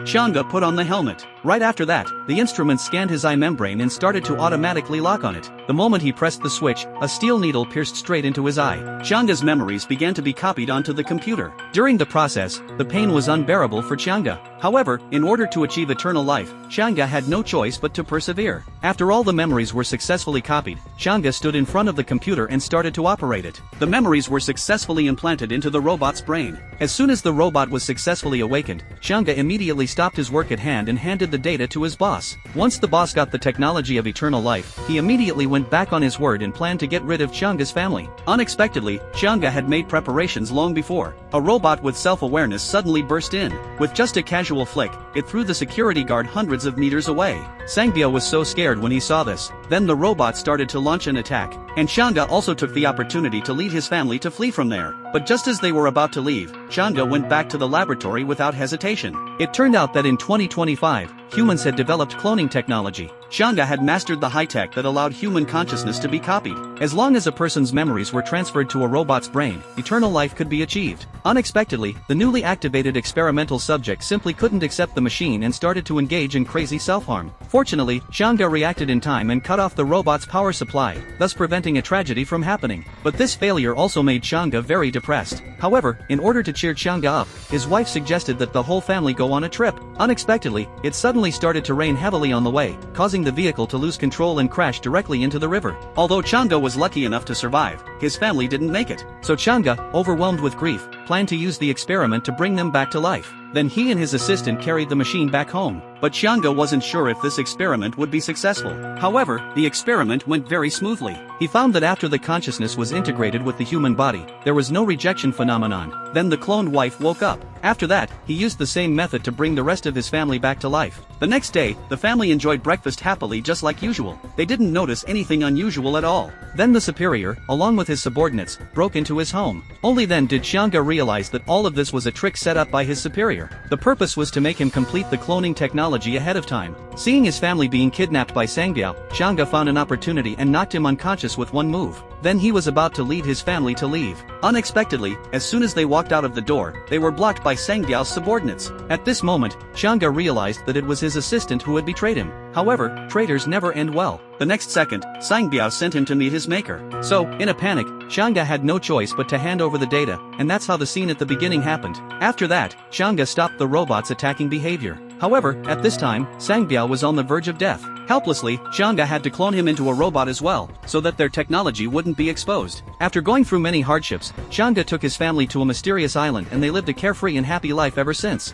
Xianga put on the helmet. Right after that, the instrument scanned his eye membrane and started to automatically lock on it. The moment he pressed the switch, a steel needle pierced straight into his eye. Xianga's memories began to be copied onto the computer. During the process, the pain was unbearable for Xianga. However, in order to achieve eternal life, Xianga had no choice but to persevere. After all the memories were successfully copied, Xianga stood in front of the computer and started to operate it. The memories were successfully implanted into the robot's brain. As soon as the robot was successfully awakened, Xianga immediately stopped his work at hand and handed the data to his boss. Once the boss got the technology of eternal life, he immediately went back on his word and planned to get rid of Xianga's family. Unexpectedly, Xianga had made preparations long before. A robot with self-awareness suddenly burst in. With just a casual flick, it threw the security guard hundreds of meters away. Sangbio was so scared when he saw this. Then the robot started to launch an attack, and Xianga also took the opportunity to lead his family to flee from there. But just as they were about to leave, Xianga went back to the laboratory without hesitation. It turned out that in 2025, humans had developed cloning technology. Xianga had mastered the high-tech that allowed human consciousness to be copied. As long as a person's memories were transferred to a robot's brain, eternal life could be achieved. Unexpectedly, the newly activated experimental subject simply couldn't accept the machine and started to engage in crazy self-harm. Fortunately, Xianga reacted in time and cut off the robot's power supply, thus preventing a tragedy from happening. But this failure also made Xianga very depressed. However, in order to cheer Xianga up, his wife suggested that the whole family go on a trip. Unexpectedly, it suddenly started to rain heavily on the way, causing the vehicle to lose control and crash directly into the river. Although Xianga was lucky enough to survive, his family didn't make it. So Xianga, overwhelmed with grief, planned to use the experiment to bring them back to life. Then he and his assistant carried the machine back home. But Xianga wasn't sure if this experiment would be successful. However, the experiment went very smoothly. He found that after the consciousness was integrated with the human body, there was no rejection phenomenon. Then the cloned wife woke up. After that, he used the same method to bring the rest of his family back to life. The next day, the family enjoyed breakfast happily just like usual. They didn't notice anything unusual at all. Then the superior, along with his subordinates, broke into his home. Only then did Xianga realize that all of this was a trick set up by his superior. The purpose was to make him complete the cloning technology ahead of time. Seeing his family being kidnapped by Sangbiao, Xianga found an opportunity and knocked him unconscious with one move. Then he was about to lead his family to leave. Unexpectedly, as soon as they walked out of the door, they were blocked by Sangbiao's subordinates. At this moment, Xianga realized that it was his assistant who had betrayed him. However, traitors never end well. The next second, Sangbiao sent him to meet his maker. So, in a panic, Xianga had no choice but to hand over the data, and that's how the scene at the beginning happened. After that, Xianga stopped the robot's attacking behavior. However, at this time, Sangbiao was on the verge of death. Helplessly, Xianga had to clone him into a robot as well, so that their technology wouldn't be exposed. After going through many hardships, Xianga took his family to a mysterious island and they lived a carefree and happy life ever since.